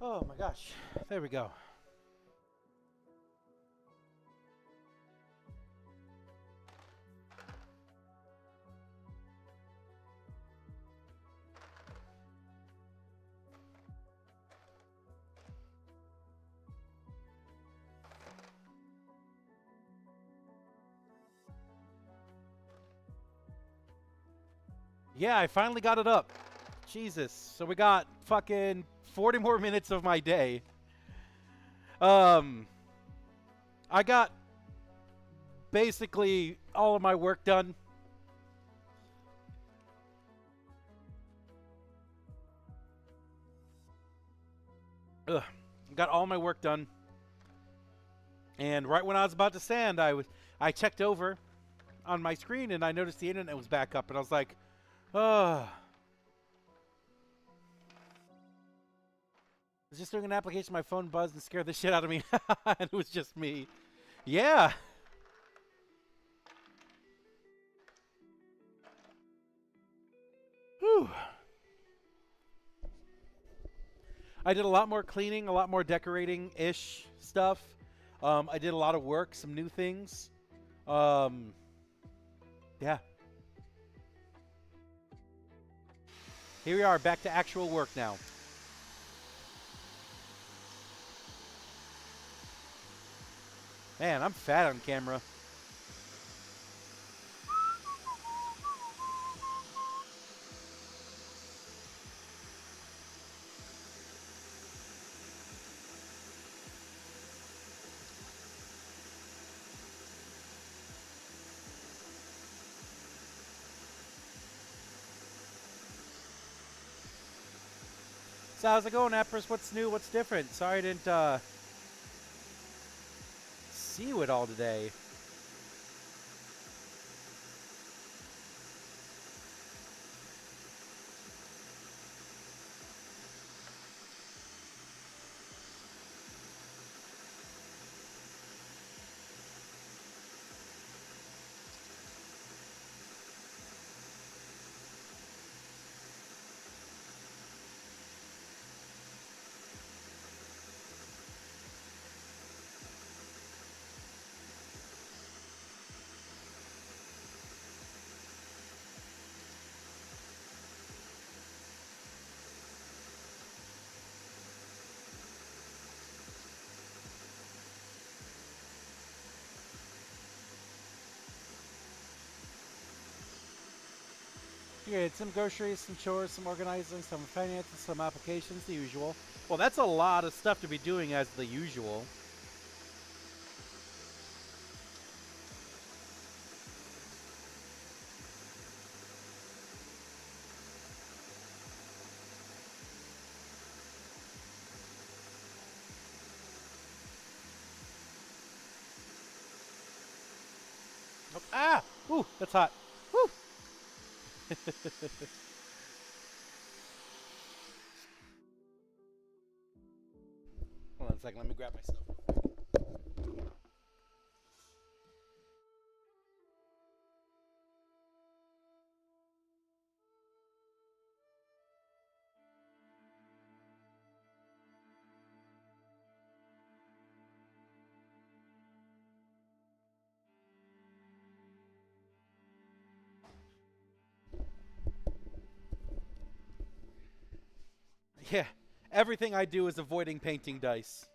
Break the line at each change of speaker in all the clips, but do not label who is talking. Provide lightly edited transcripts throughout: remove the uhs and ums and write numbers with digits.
Oh my gosh. There we go. Yeah, I finally got it up. Jesus. So we got fucking 40 more minutes of my day. I got basically all of my work done. Ugh. Got all my work done. And right when I was about to send, I checked over on my screen and I noticed the internet was back up and I was like, I was just doing an application, my phone buzzed and scared the shit out of me. And it was just me. Yeah. Whew. I did a lot more cleaning, a lot more decorating-ish stuff. I did a lot of work, some new things. Yeah. Here we are, back to actual work now. Man, I'm fat on camera. So how's it going, Empress? What's new? What's different? Sorry I didn't see you at all today. Yeah, some groceries, some chores, some organizing, some finances, some applications, the usual. Well, that's a lot of stuff to be doing as the usual. Oh, ah! Ooh, that's hot. Woo! Hold on a second, let me grab my stuff. Yeah, everything I do is avoiding painting dice.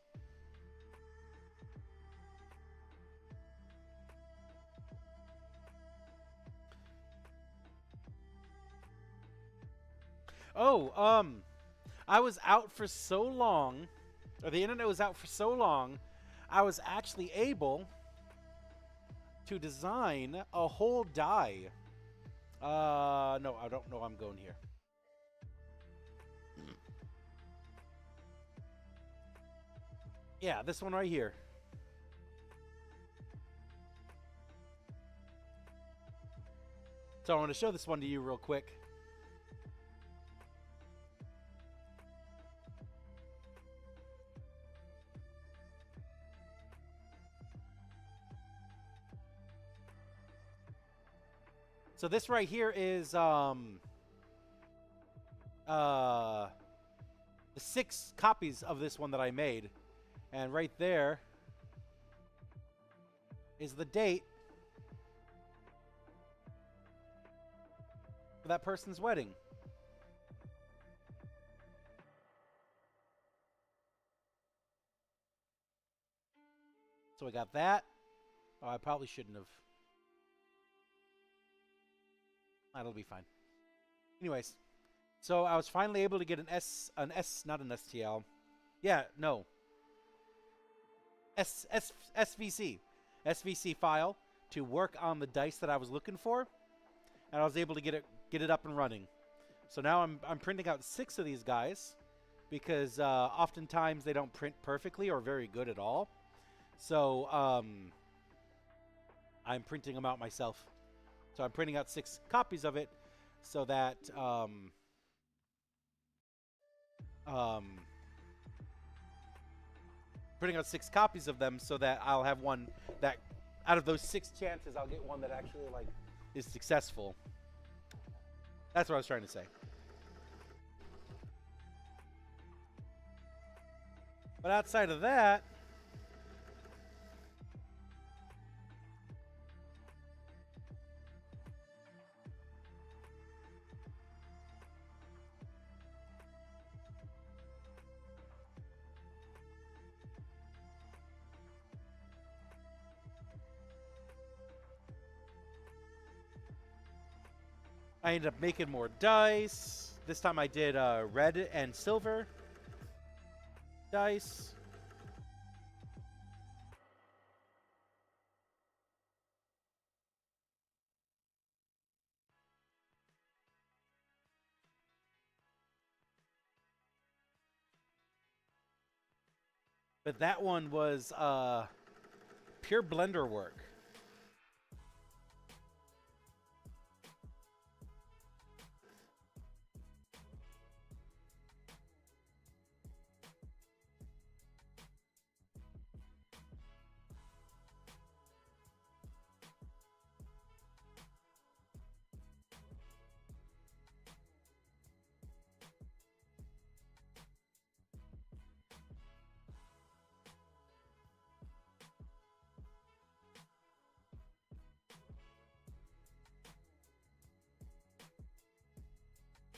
Oh, I was out for so long, or the internet was out for so long, I was actually able to design a whole die. No, I don't know I'm going here. Yeah, this one right here. So I want to show this one to you real quick. So this right here is the 6 copies of this one that I made. And right there is the date for that person's wedding. So I got that. Oh, I probably shouldn't have. That'll be fine. Anyways, so I was finally able to get not an STL. Yeah, no. SVC file to work on the dice that I was looking for, and I was able to get it up and running. So now I'm printing out 6 of these guys because oftentimes they don't print perfectly or very good at all. So I'm printing them out myself. So I'm printing out 6 copies of it so that printing out 6 copies of them so that I'll have one that out of those 6 chances I'll get one that actually like is successful. That's what I was trying to say. But outside of that, I ended up making more dice. This time I did red and silver dice. But that one was pure blender work.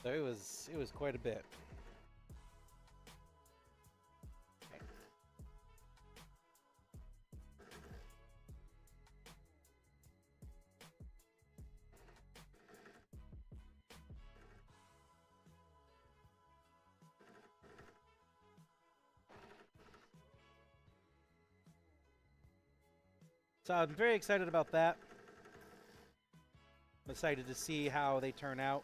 So it was quite a bit. Okay. So I'm very excited about that. I'm excited to see how they turn out.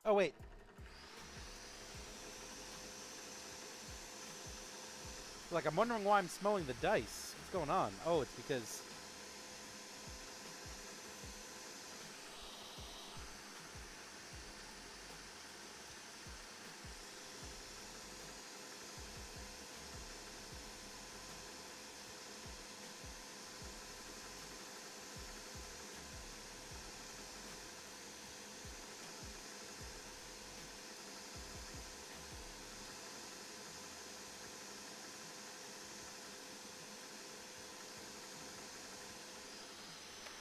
Oh, wait. Like, I'm wondering why I'm smelling the dice. What's going on? Oh, it's because...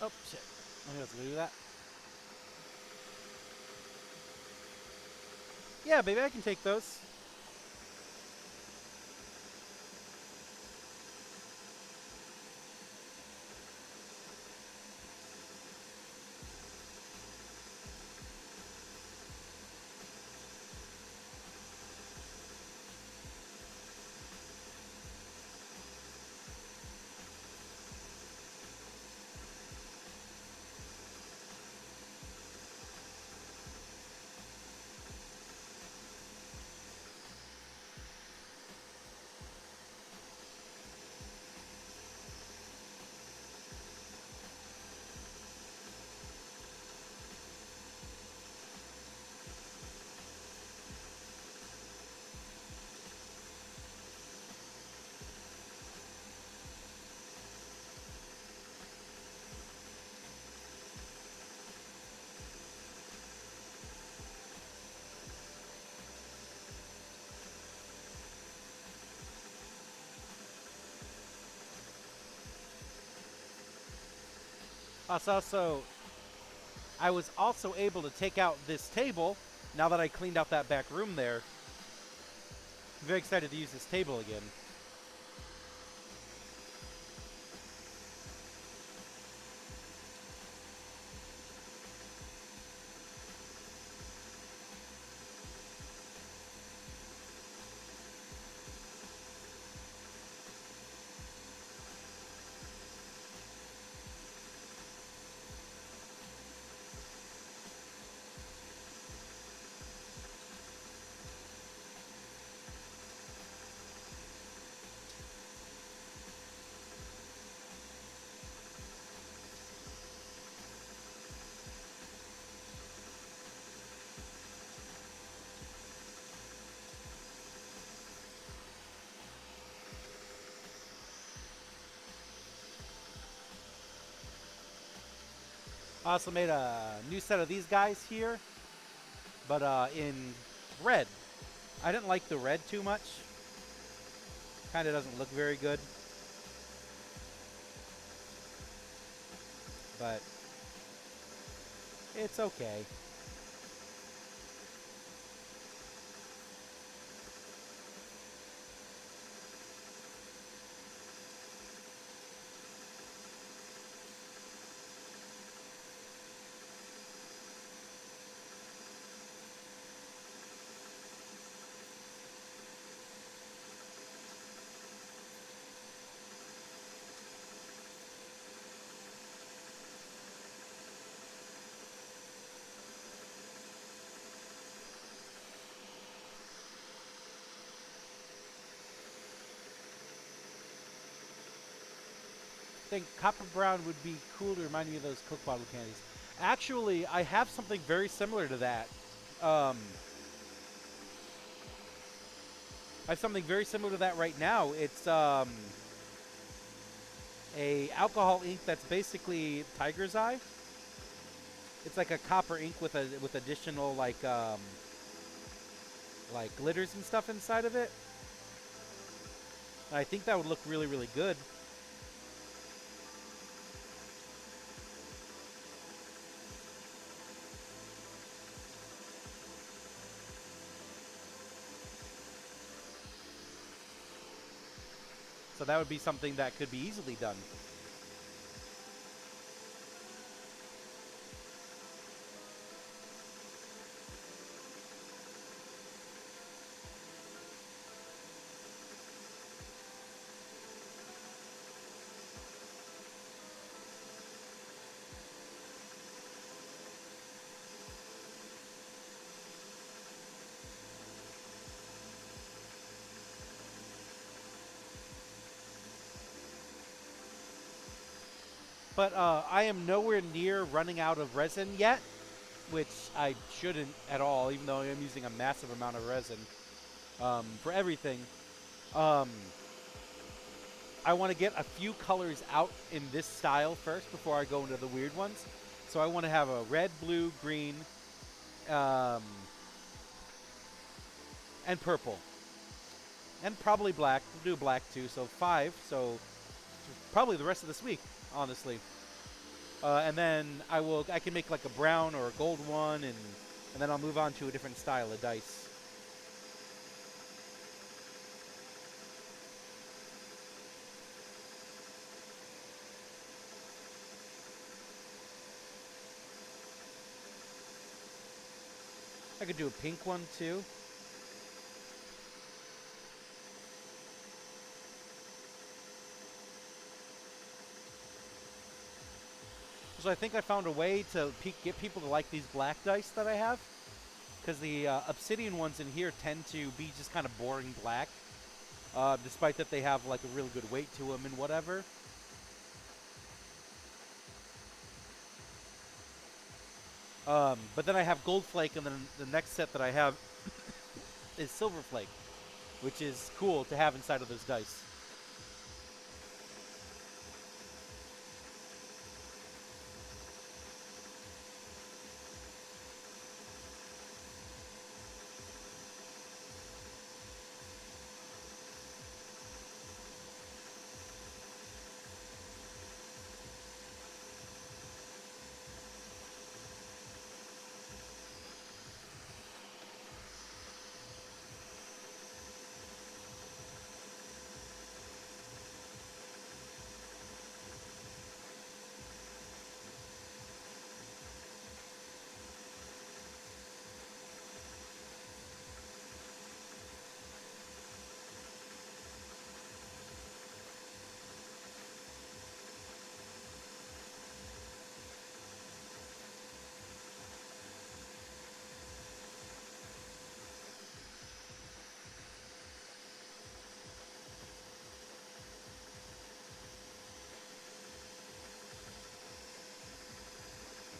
Oh, shit. I think I was going to do that. Yeah, baby, I can take those. I was also able to take out this table now that I cleaned out that back room there. I'm very excited to use this table again. I also made a new set of these guys here, but in red. I didn't like the red too much. Kind of doesn't look very good. But it's okay. I think copper brown would be cool to remind me of those Coke bottle candies. Actually, I have something very similar to that. Um, I have something very similar to that right now. It's a alcohol ink that's basically Tiger's Eye. It's like a copper ink with additional like glitters and stuff inside of it. And I think that would look really, really good. So that would be something that could be easily done. But I am nowhere near running out of resin yet, which I shouldn't at all, even though I am using a massive amount of resin for everything. Um, I want to get a few colors out in this style first before I go into the weird ones. So I want to have a red, blue, green, and purple. And probably black. We'll do black too, so 5. So probably the rest of this week, honestly. And then I can make like a brown or a gold one, and then I'll move on to a different style of dice. I could do a pink one too. So I think I found a way to get people to like these black dice that I have. Because the obsidian ones in here tend to be just kind of boring black. Despite that they have like a really good weight to them and whatever. But then I have gold flake, and then the next set that I have is silver flake, which is cool to have inside of those dice.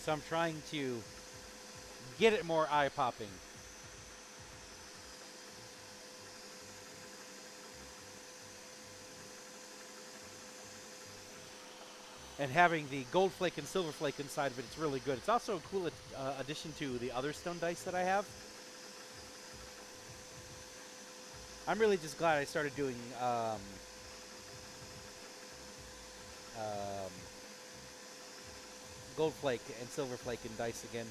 So I'm trying to get it more eye-popping. And having the gold flake and silver flake inside of it, it's really good. It's also a cool addition to the other stone dice that I have. I'm really just glad I started doing um, gold flake and silver flake in dice again.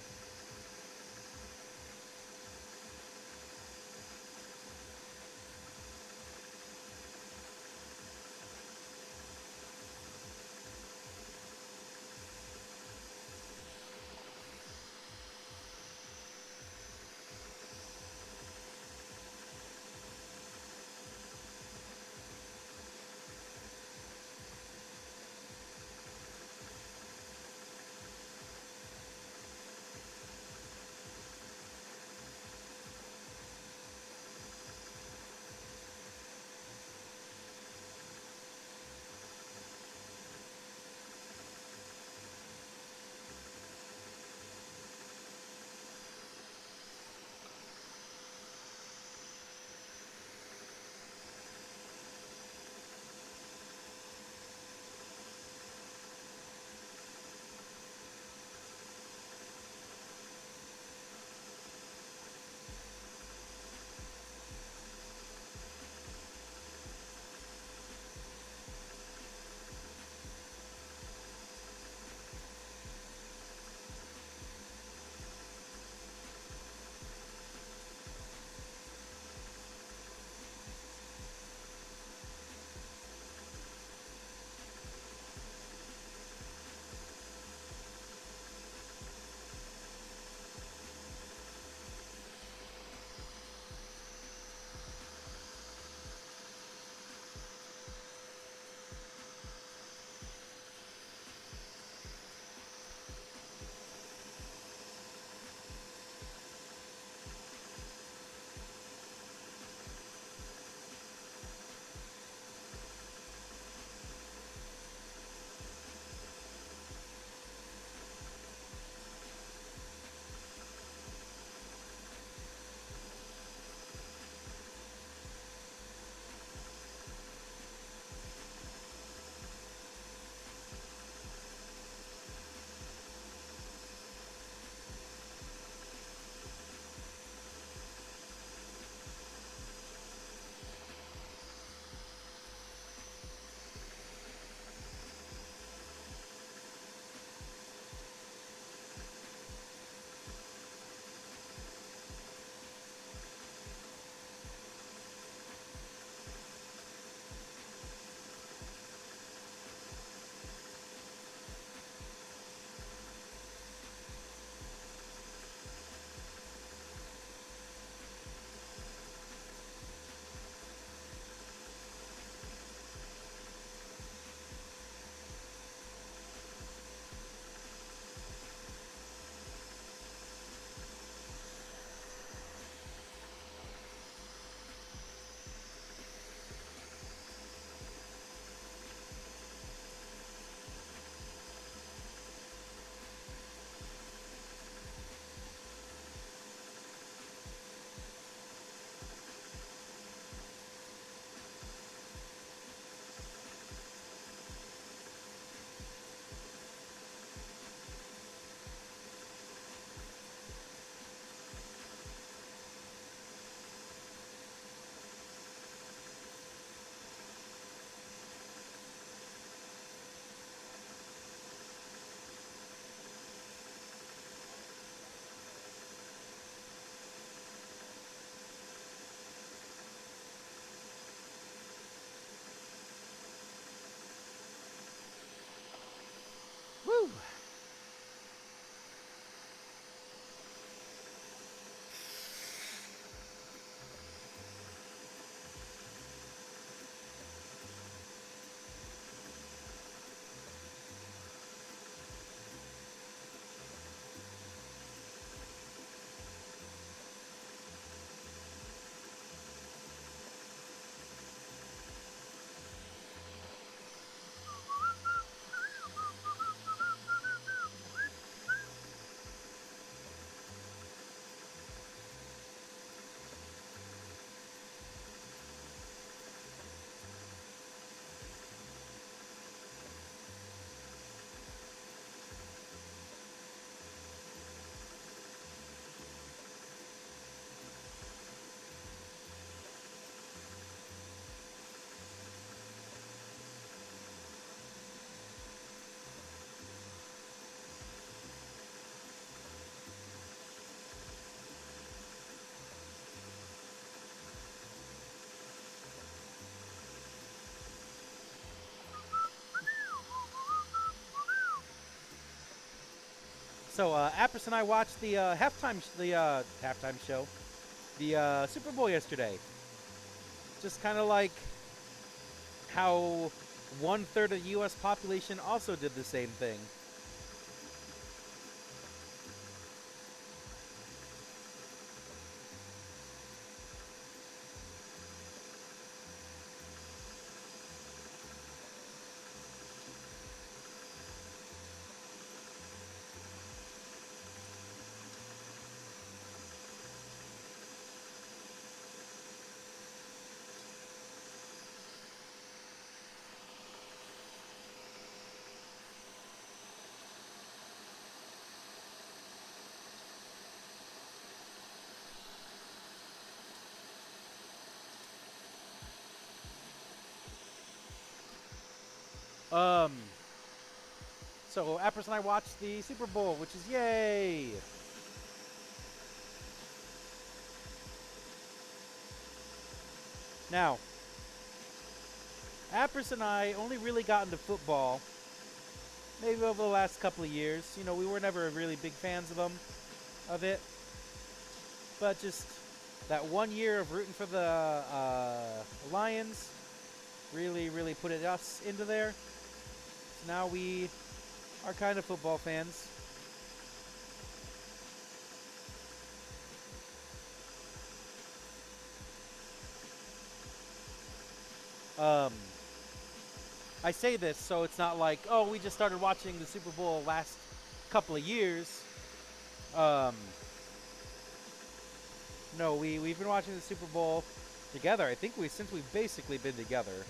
So Apris and I watched the halftime show, the Super Bowl yesterday. Just kind of like how 1/3 of the U.S. population also did the same thing. Um, so Apris and I watched the Super Bowl, which is yay! Now, Apris and I only really got into football maybe over the last couple of years. You know, we were never really big fans of it. But just that 1 year of rooting for the Lions really put us into there. So now we are kind of football fans. I say this so it's not like, oh, we just started watching the Super Bowl last couple of years. No, we've been watching the Super Bowl together. I think since we've basically been together,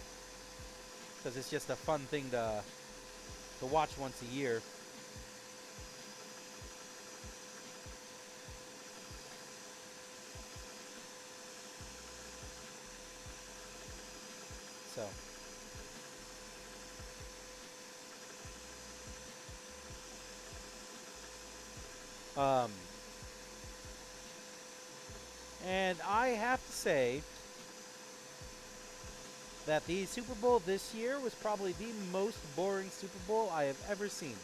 because it's just a fun thing to watch once a year. So. And I have to say that the Super Bowl this year was probably the most boring Super Bowl I have ever seen.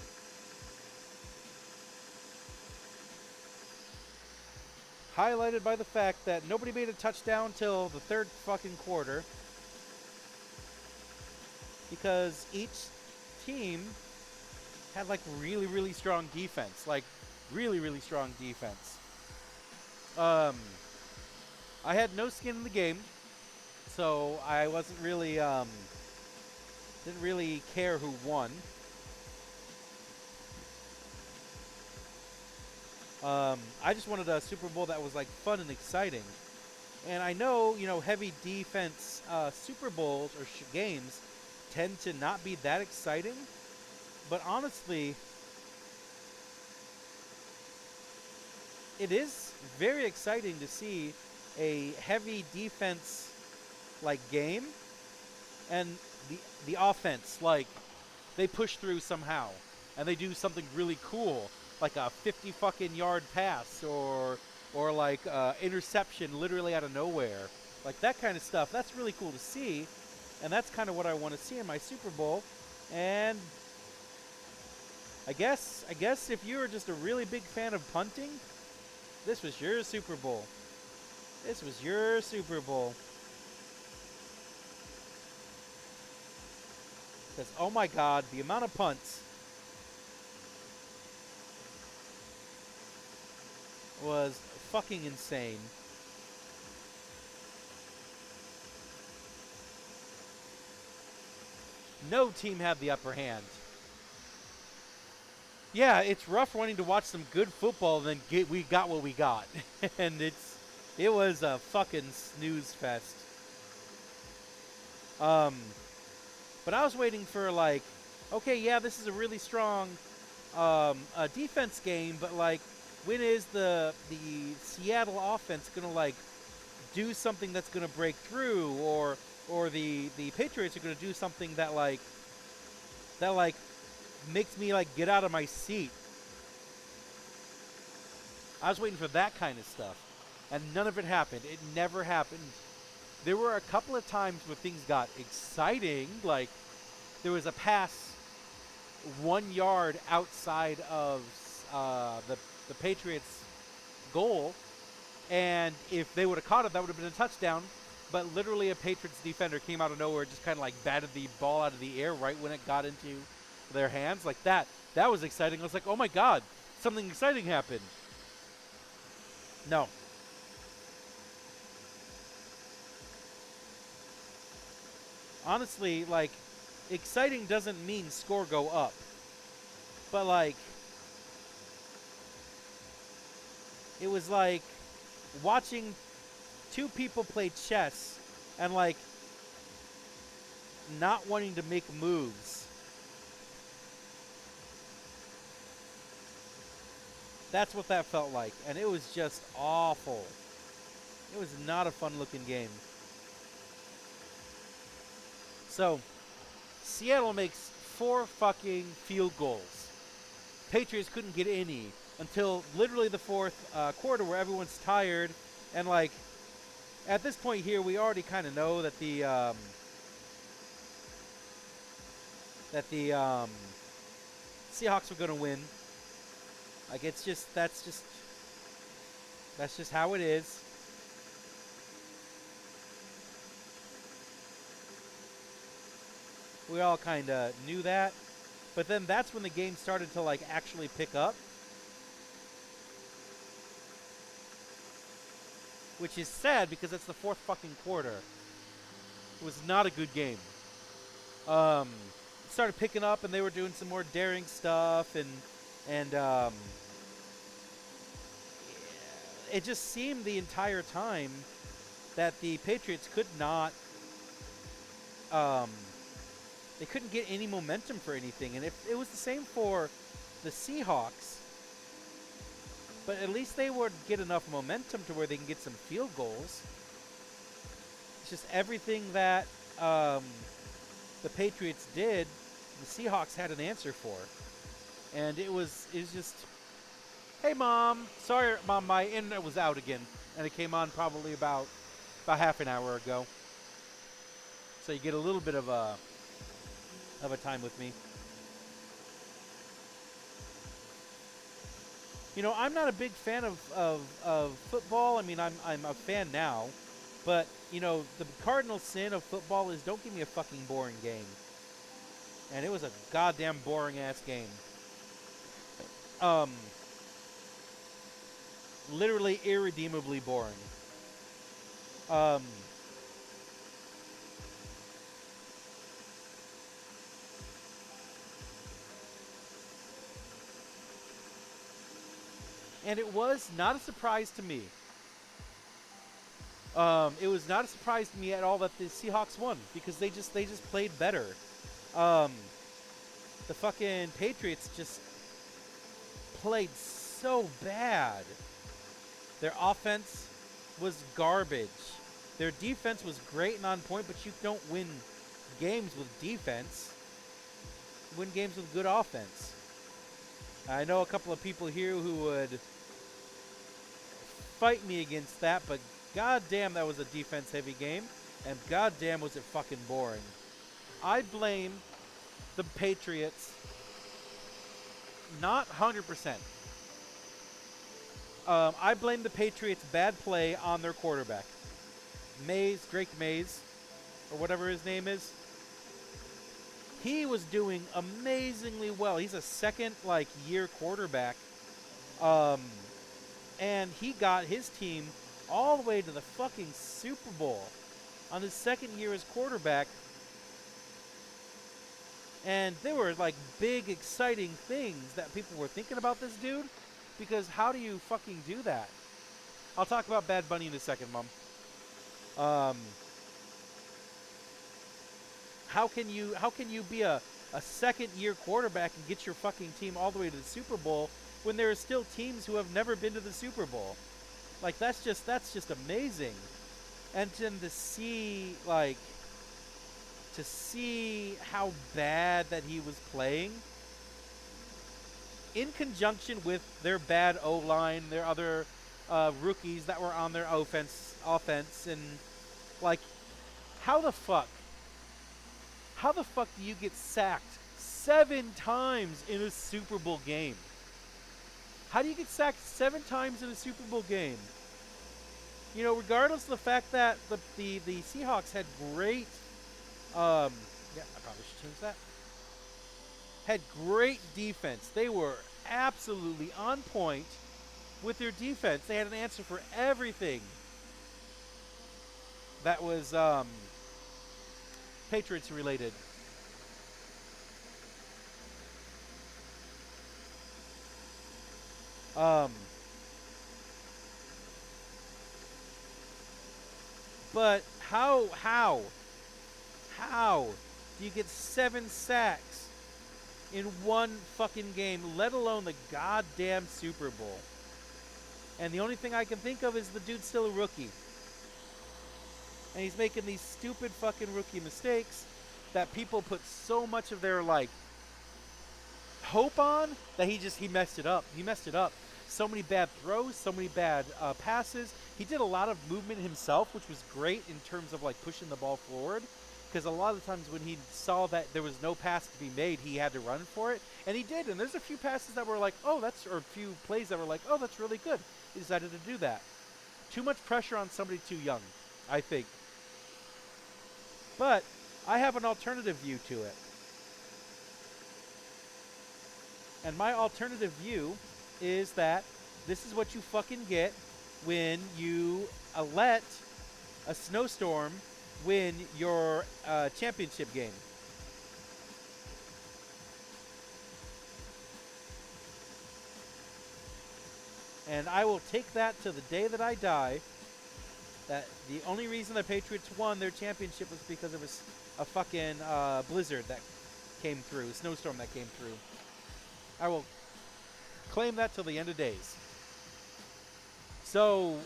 Highlighted by the fact that nobody made a touchdown till the third fucking quarter. Because each team had like really strong defense. Like really strong defense. I had no skin in the game, so I wasn't really didn't really care who won. I just wanted a Super Bowl that was like fun and exciting. And I know, you know, heavy defense Super Bowls or games tend to not be that exciting, but honestly, it is very exciting to see a heavy defense like game and the offense, like, they push through somehow and they do something really cool, like a 50 fucking yard pass or like interception literally out of nowhere. Like that kind of stuff. That's really cool to see, and that's kind of what I want to see in my Super Bowl. And I guess if you were just a really big fan of punting, this was your Super Bowl. This was your Super Bowl. Because, oh my God, the amount of punts was fucking insane. No team had the upper hand. Yeah, it's rough wanting to watch some good football, and then we got what we got. And it was a fucking snooze fest. But I was waiting for, like, okay, yeah, this is a really strong defense game, but, like, when is the Seattle offense going to, like, do something that's going to break through, or the Patriots are going to do something that makes me, like, get out of my seat. I was waiting for that kind of stuff, and none of it happened. It never happened. There were a couple of times where things got exciting, like there was a pass 1 yard outside of the Patriots' goal, and if they would have caught it, that would have been a touchdown. But literally, a Patriots defender came out of nowhere, just kind of like batted the ball out of the air right when it got into their hands, like that. That was exciting. I was like, oh my god, something exciting happened. No. Honestly, like, exciting doesn't mean score go up. But, like, it was like watching two people play chess and, like, not wanting to make moves. That's what that felt like. And it was just awful. It was not a fun-looking game. So, Seattle makes 4 fucking field goals. Patriots couldn't get any until literally the fourth quarter, where everyone's tired. And, like, at this point here, we already kind of know that the Seahawks were going to win. Like, it's just, that's just how it is. We all kind of knew that. But then that's when the game started to, like, actually pick up. Which is sad because it's the fourth fucking quarter. It was not a good game. It started picking up and they were doing some more daring stuff and it just seemed the entire time that the Patriots could not they couldn't get any momentum for anything. And if it was the same for the Seahawks, but at least they would get enough momentum to where they can get some field goals. It's just everything that the Patriots did, the Seahawks had an answer for. And it was just, hey, Mom. Sorry, Mom, my internet was out again. And it came on probably about half an hour ago. So you get a little bit of a time with me. You know, I'm not a big fan of football. I mean, I'm a fan now. But, you know, the cardinal sin of football is don't give me a fucking boring game. And it was a goddamn boring-ass game. Literally irredeemably boring. And it was not a surprise to me. It was not a surprise to me at all that the Seahawks won because they just played better. The fucking Patriots just played so bad. Their offense was garbage. Their defense was great and on point, but you don't win games with defense. You win games with good offense. I know a couple of people here who would fight me against that, but goddamn, that was a defense-heavy game, and goddamn was it fucking boring. I blame the Patriots, not 100%. I blame the Patriots' bad play on their quarterback. Drake Mays, or whatever his name is. He was doing amazingly well. He's a second, year quarterback. And he got his team all the way to the fucking Super Bowl on his second year as quarterback. And there were, big, exciting things that people were thinking about this dude. Because how do you fucking do that? I'll talk about Bad Bunny in a second, Mom. How can you be a second-year quarterback and get your fucking team all the way to the Super Bowl when there are still teams who have never been to the Super Bowl? That's just amazing. And then to see how bad that he was playing in conjunction with their bad O-line, their other rookies that were on their offense, and how the fuck do you get sacked 7 times in a Super Bowl game? How do you get sacked 7 times in a Super Bowl game? You know, regardless of the fact that the Seahawks had great, yeah, I probably should change that. Had great defense. They were absolutely on point with their defense. They had an answer for everything that was Patriots related. Um, but how do you get 7 sacks in one fucking game, let alone the goddamn Super Bowl? And the only thing I can think of is the dude's still a rookie. And he's making these stupid fucking rookie mistakes that people put so much of their, like, hope on that he messed it up. He messed it up. So many bad throws, so many bad passes. He did a lot of movement himself, which was great in terms of, like, pushing the ball forward. Because a lot of the times when he saw that there was no pass to be made, he had to run for it. And he did. And there's a few passes that were like, oh, or a few plays that were like, oh, that's really good. He decided to do that. Too much pressure on somebody too young, I think. But I have an alternative view to it. And my alternative view is that this is what you fucking get when you let a snowstorm win your championship game. And I will take that to the day that I die, that the only reason the Patriots won their championship was because of a fucking blizzard that came through, a snowstorm that came through. I will claim that till the end of days. So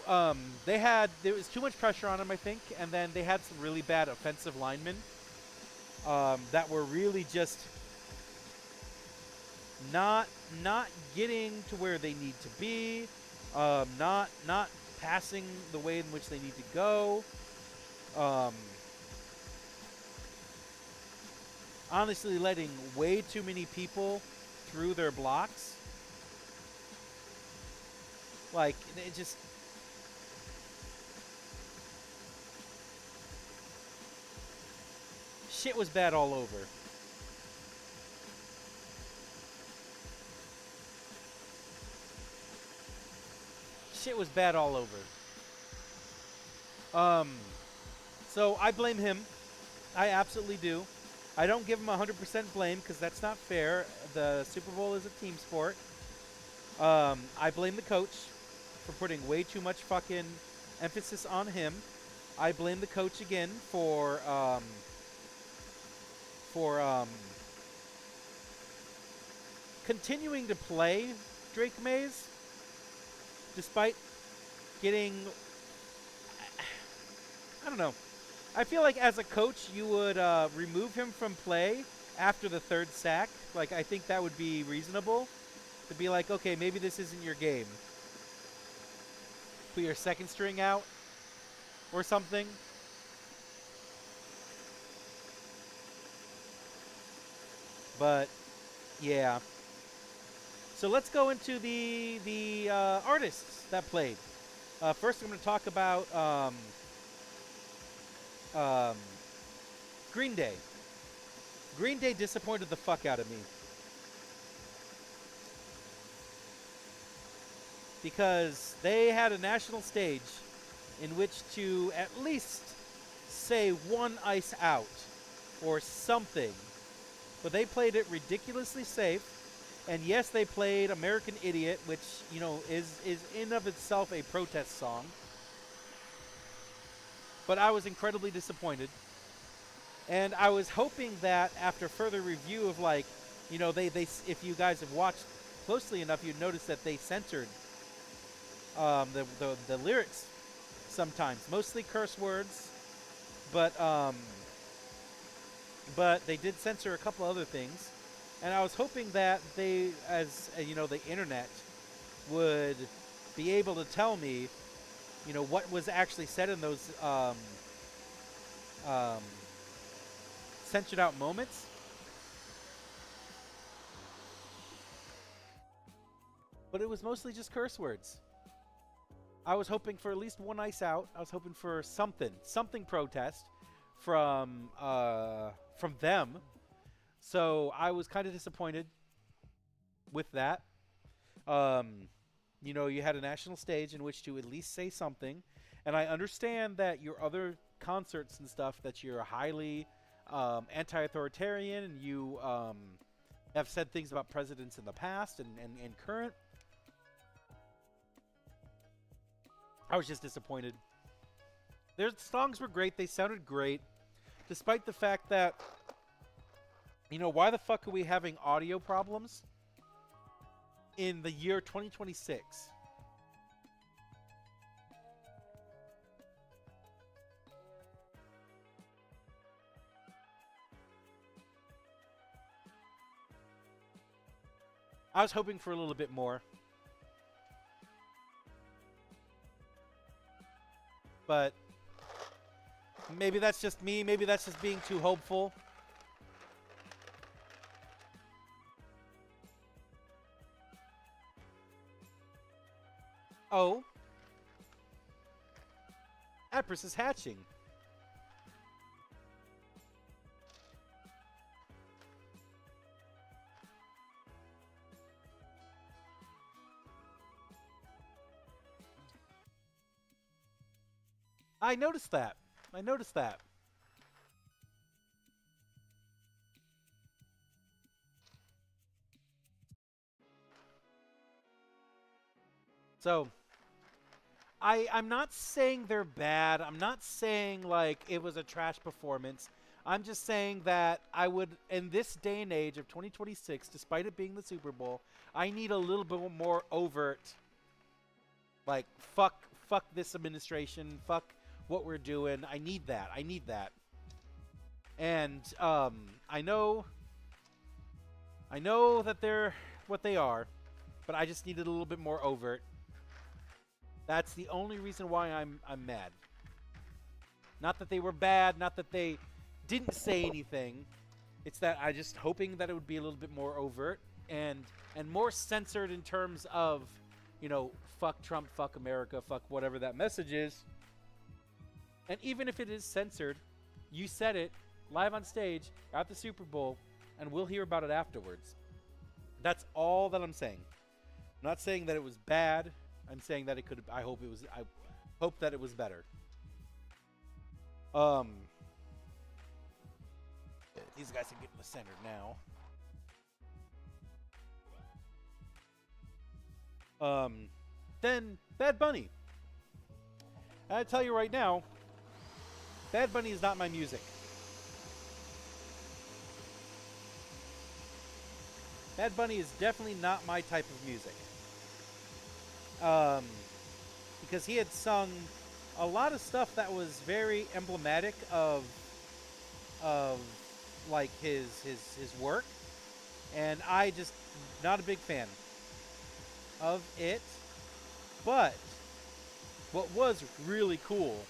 there was too much pressure on them, I think, and then they had some really bad offensive linemen that were really just not getting to where they need to be, not passing the way in which they need to go. Honestly, letting way too many people through their blocks. Like, it just... Shit was bad all over. Shit was bad all over. So I blame him. I absolutely do. I don't give him 100% blame because that's not fair. The Super Bowl is a team sport. I blame the coach for putting way too much fucking emphasis on him. I blame the coach again for continuing to play Drake Mays despite getting... I don't know. I feel like as a coach, you would remove him from play after the 3rd sack. Like, I think that would be reasonable. To be like, okay, maybe this isn't your game. Put your 2nd string out or something. But, yeah. So let's go into the artists that played. First, I'm going to talk about Green Day. Green Day disappointed the fuck out of me. Because they had a national stage in which to at least say one ice out or something. But they played it ridiculously safe. And yes, they played American Idiot, which, you know, is in of itself a protest song. But I was incredibly disappointed. And I was hoping that after further review of, like, you know, they if you guys have watched closely enough, you'd notice that they censored the lyrics sometimes, mostly curse words, but they did censor a couple other things. And I was hoping that they, as you know, the internet would be able to tell me, you know, what was actually said in those censored out moments. but it was mostly just curse words. I was hoping for at least one ice out. I was hoping for something protest from them. So I was kind of disappointed with that. You know, you had a national stage in which to at least say something, and I understand that your other concerts and stuff that you're highly anti-authoritarian, and you have said things about presidents in the past and current. I was just disappointed. Their songs were great. They sounded great. Despite the fact that, you know, why the fuck are we having audio problems in the year 2026? I was hoping for a little bit more. But maybe that's just me. Maybe that's just being too hopeful. Oh. Empress is hatching. I noticed that. I noticed that. So, I'm not saying they're bad. I'm not saying, like, it was a trash performance. I'm just saying that I would, in this day and age of 2026, despite it being the Super Bowl, I need a little bit more overt, like, fuck this administration, fuck what we're doing. I need that. I need that. And I know that they're what they are, but I just needed a little bit more overt. That's the only reason why I'm mad. Not that they were bad, not that they didn't say anything. It's that I just hoping that it would be a little bit more overt and more censored in terms of, you know, fuck Trump, fuck America, fuck whatever that message is. And even if it is censored, you said it live on stage at the Super Bowl, and we'll hear about it afterwards. That's all that I'm saying. I'm not saying that it was bad. I'm saying that it could. I hope that it was better. These guys are getting the center now. Then Bad Bunny. I tell you right now, Bad Bunny is not my music. Bad Bunny is definitely not my type of music. Because he had sung a lot of stuff that was very emblematic of like his work, and I just not a big fan of it. But what was really cool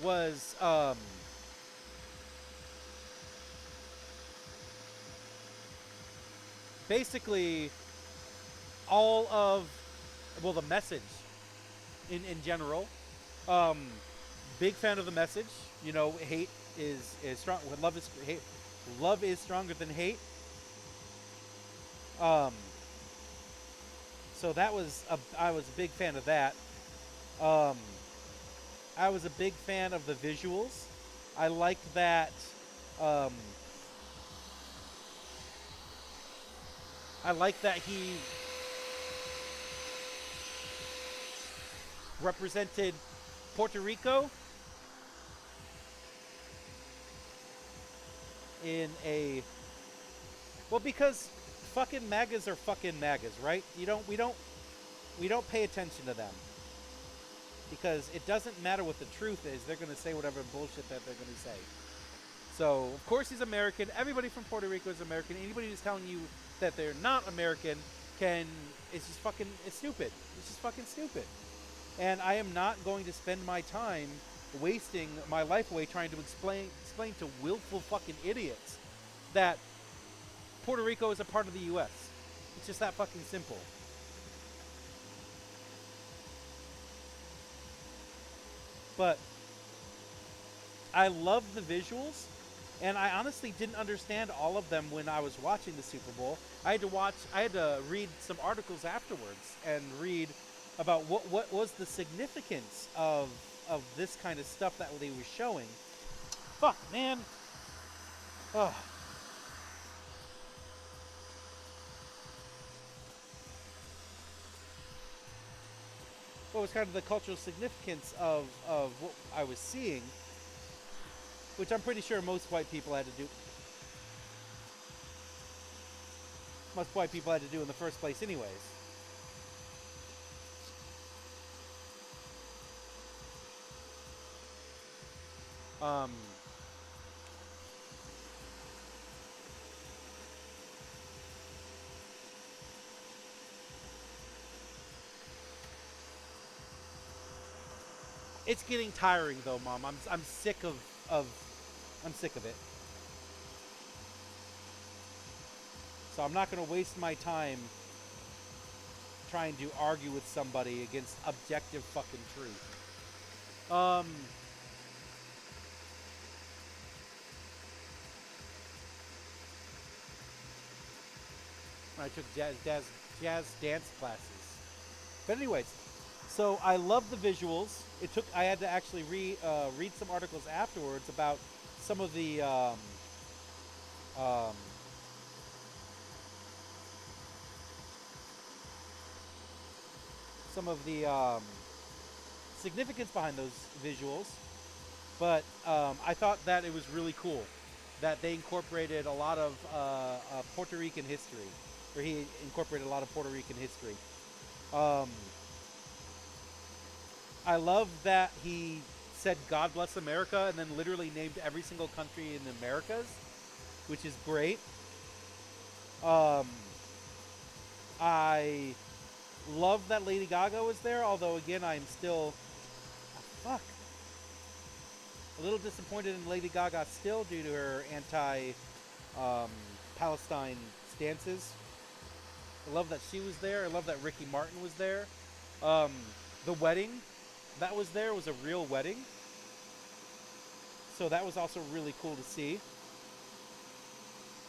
was basically all of, well, the message in general. Big fan of the message. You know, hate is strong. Love is hate. Love is stronger than hate. So that was I was a big fan of that. I was a big fan of the visuals. I liked that. I like that he represented Puerto Rico in a, well, because fucking MAGAs are fucking MAGAs, right? We don't pay attention to them because it doesn't matter what the truth is. They're going to say whatever bullshit that they're going to say. So, of course he's American. Everybody from Puerto Rico is American. Anybody who's telling you that they're not American it's just fucking, it's stupid. It's just fucking stupid. And I am not going to spend my time wasting my life away trying to explain to willful fucking idiots that Puerto Rico is a part of the U.S. It's just that fucking simple. But I love the visuals, and I honestly didn't understand all of them when I was watching the Super Bowl. I had to read some articles afterwards and read about what was the significance of this kind of stuff that they were showing. Fuck, man. Ugh. What was kind of the cultural significance of what I was seeing, which I'm pretty sure most white people had to do. Most white people had to do in the first place, anyways. Um, it's getting tiring though, Mom. I'm sick of I'm sick of it. So I'm not going to waste my time trying to argue with somebody against objective fucking truth. I took jazz dance classes. But anyways, so I love the visuals. I had to actually read some articles afterwards about some of the um, some of the significance behind those visuals. But I thought that it was really cool that they incorporated a lot of Puerto Rican history, or he incorporated a lot of Puerto Rican history. Um, I love that he said "God bless America" and then literally named every single country in the Americas, which is great. Um, I love that Lady Gaga was there, although again I'm still a little disappointed in Lady Gaga still due to her anti-Palestine stances. I love that she was there. I love that Ricky Martin was there. The wedding that was there was a real wedding. So that was also really cool to see.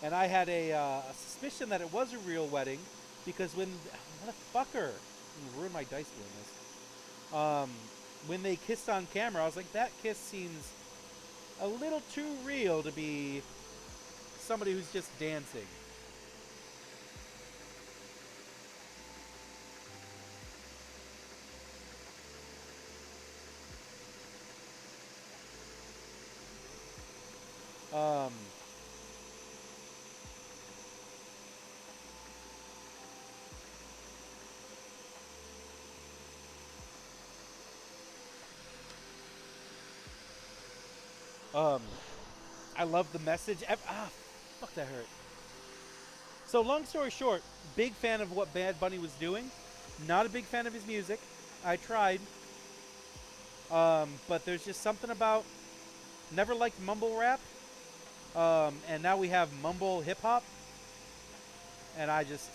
And I had a suspicion that it was a real wedding because motherfucker, ruined my dice doing this. When they kissed on camera, I was like, that kiss seems a little too real to be somebody who's just dancing. Um, um, I love the message. Fuck, that hurt. So long story short, big fan of what Bad Bunny was doing. Not a big fan of his music. I tried. But there's just something about, never liked mumble rap. And now we have mumble hip hop. And I just,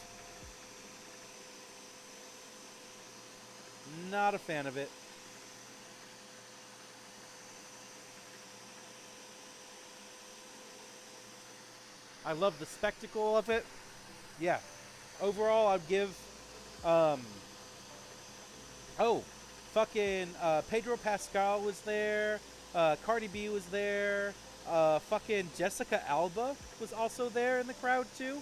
not a fan of it. I love the spectacle of it. Yeah. Overall, I'd give, um, oh, fucking, Pedro Pascal was there. Cardi B was there. Fucking Jessica Alba was also there in the crowd too.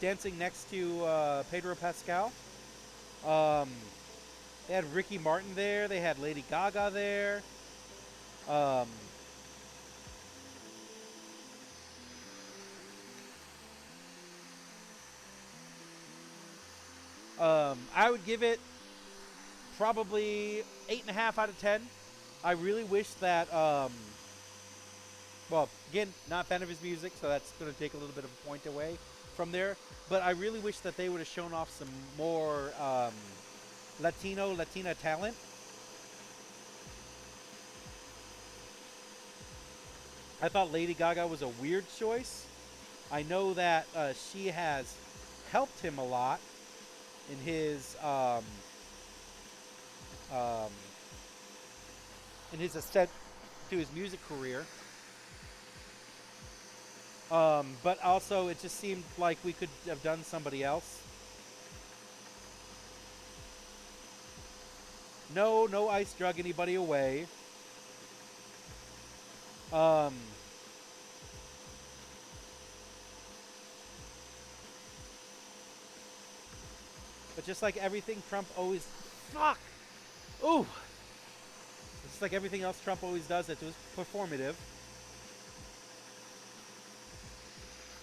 Dancing next to, Pedro Pascal. They had Ricky Martin there. They had Lady Gaga there. Um, I would give it probably 8.5 out of 10. I really wish that, well, again, not a fan of his music, so that's going to take a little bit of a point away from there. But I really wish that they would have shown off some more Latina talent. I thought Lady Gaga was a weird choice. I know that she has helped him a lot in um, his ascent to his music career. But also, it just seemed like we could have done somebody else. No, no ice drug anybody away. Um, but just like everything Trump always, fuck, ooh, just like everything else Trump always does, it was performative.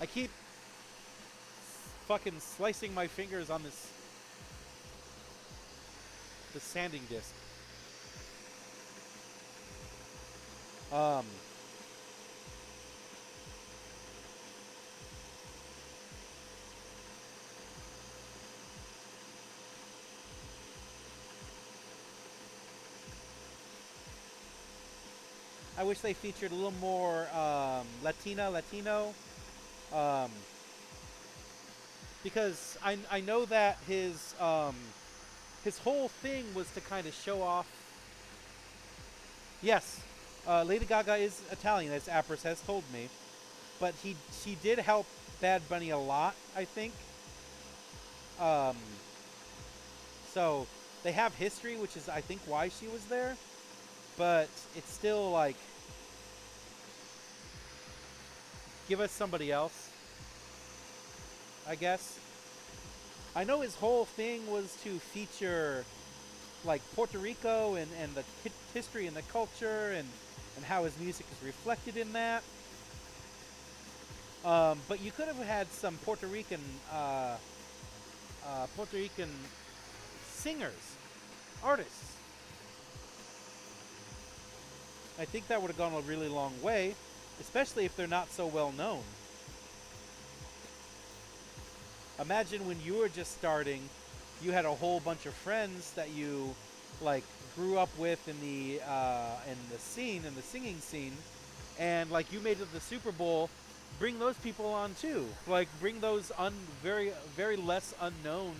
I keep fucking slicing my fingers on this sanding disc. Um, I wish they featured a little more Latino, um, because I know that his whole thing was to kind of show off. Yes, Lady Gaga is Italian, as Apris has told me, but she did help Bad Bunny a lot, I think. Um, so they have history, which is I think why she was there, but it's still like give us somebody else, I guess. I know his whole thing was to feature like Puerto Rico and the history and the culture and how his music is reflected in that. But you could have had some Puerto Rican singers, artists. I think that would have gone a really long way, especially if they're not so well known. Imagine when you were just starting, you had a whole bunch of friends that you like grew up with in the singing scene, and like you made it to the Super Bowl. Bring those people on too. Like bring those very less unknown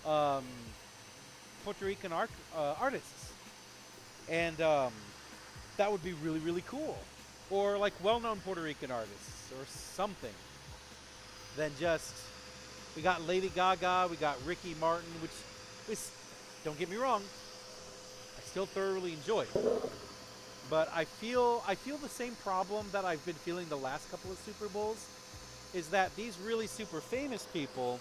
um, Puerto Rican artists, and that would be really really cool. Or like well-known Puerto Rican artists or something. Than just we got Lady Gaga, we got Ricky Martin, which is, don't get me wrong, I still thoroughly enjoy. But I feel the same problem that I've been feeling the last couple of Super Bowls, is that these really super famous people,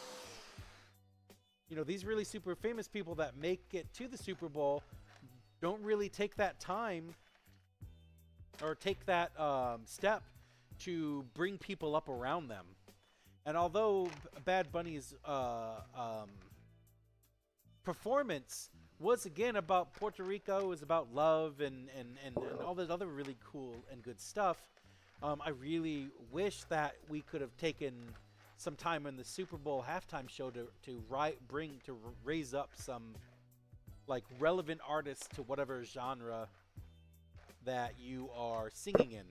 these really super famous people that make it to the Super Bowl don't really take that time or take that step to bring people up around them. And although Bad Bunny's performance was again about Puerto Rico, was about love and all that other really cool and good stuff, I really wish that we could have taken some time in the Super Bowl halftime show to raise up some like relevant artists to whatever genre that you are singing in.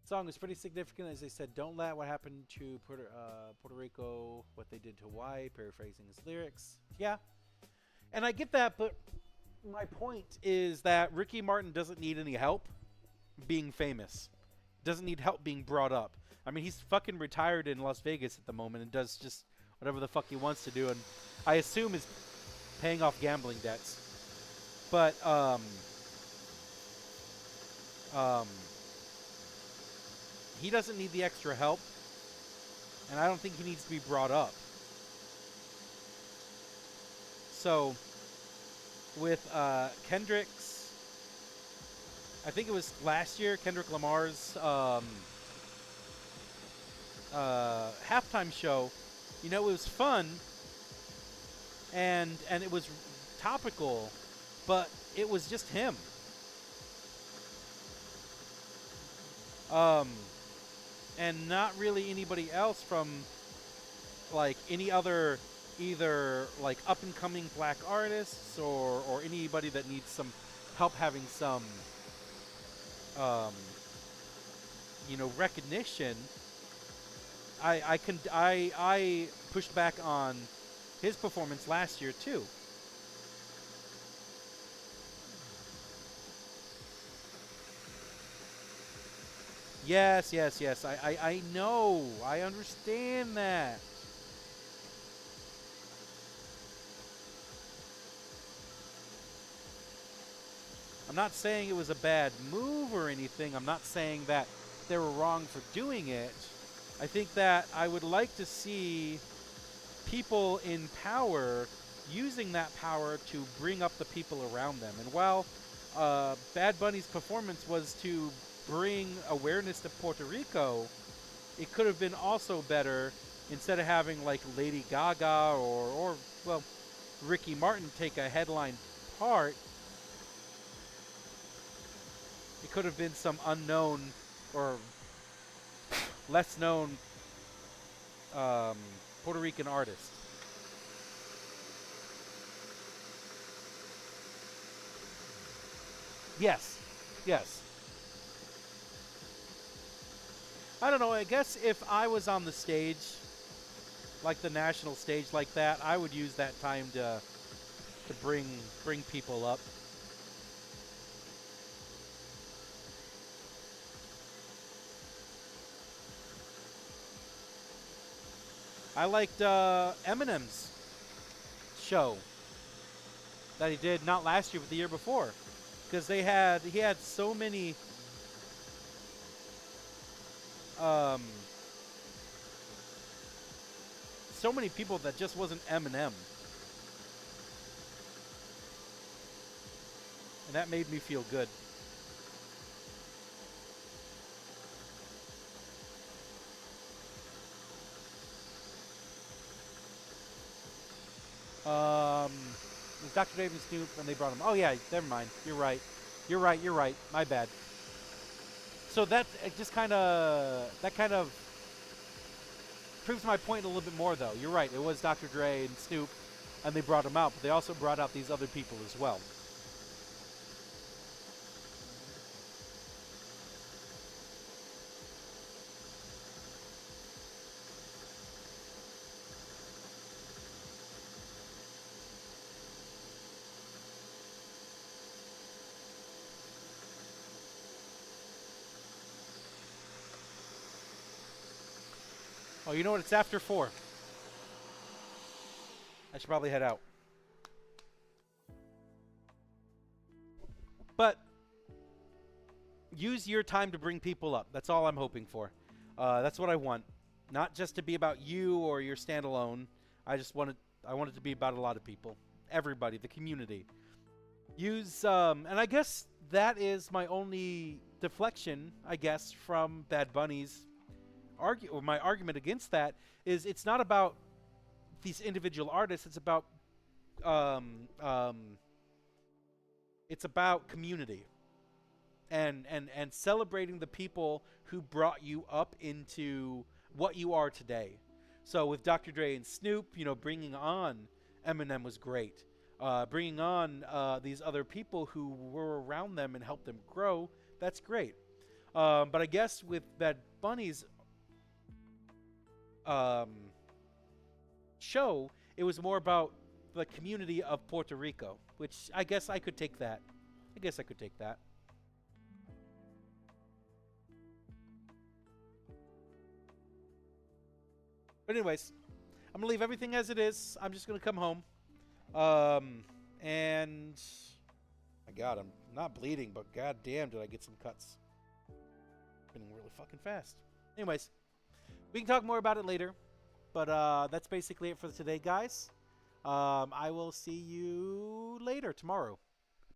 Song is pretty significant, as they said. Don't let what happened to Puerto Rico, what they did to Hawaii. Paraphrasing his lyrics. Yeah, and I get that, but my point is that Ricky Martin doesn't need any help being famous. Doesn't need help being brought up. I mean, he's fucking retired in Las Vegas at the moment and does just whatever the fuck he wants to do, and I assume is paying off gambling debts. But um, he doesn't need the extra help, and I don't think he needs to be brought up. So, with Kendrick's, I think it was last year, Kendrick Lamar's halftime show, it was fun, and it was topical, but it was just him. And not really anybody else from like any other either like up and coming black artists or anybody that needs some help having some um, recognition. I pushed back on his performance last year too. Yes, yes, yes. I know. I understand that. I'm not saying it was a bad move or anything. I'm not saying that they were wrong for doing it. I think that I would like to see people in power using that power to bring up the people around them. And while Bad Bunny's performance was to bring awareness to Puerto Rico, it could have been also better instead of having like Lady Gaga or well, Ricky Martin take a headline part. It could have been some unknown or less known um, Puerto Rican artist. Yes, yes. I don't know. I guess if I was on the stage, like the national stage, like that, I would use that time to bring people up. I liked Eminem's show that he did not last year but the year before, because he had um, so many people that just wasn't Eminem, and that made me feel good. It was Dr. Dave and Snoop, and they brought him. Oh yeah, never mind. You're right. You're right. You're right. My bad. So that just kind of proves my point a little bit more, though. You're right. It was Dr. Dre and Snoop, and they brought him out, but they also brought out these other people as well. Oh, you know what? It's after 4. I should probably head out. But use your time to bring people up. That's all I'm hoping for. That's what I want. Not just to be about you or your standalone. I want it to be about a lot of people. Everybody, the community. And I guess that is my only deflection, I guess, from Bad Bunny's my argument against that is it's not about these individual artists. Um, um, it's about community and celebrating the people who brought you up into what you are today. So with Dr. Dre and Snoop, bringing on Eminem was great. Bringing on these other people who were around them and helped them grow, that's great. But I guess with Bad Bunny's um, show, it was more about the community of Puerto Rico, which I guess I could take that. I guess I could take that. But anyways, I'm gonna leave everything as it is. I'm just gonna come home, and my God, I'm not bleeding, but God damn, did I get some cuts? Spinning really fucking fast. Anyways, we can talk more about it later. But that's basically it for today, guys. I will see you later tomorrow.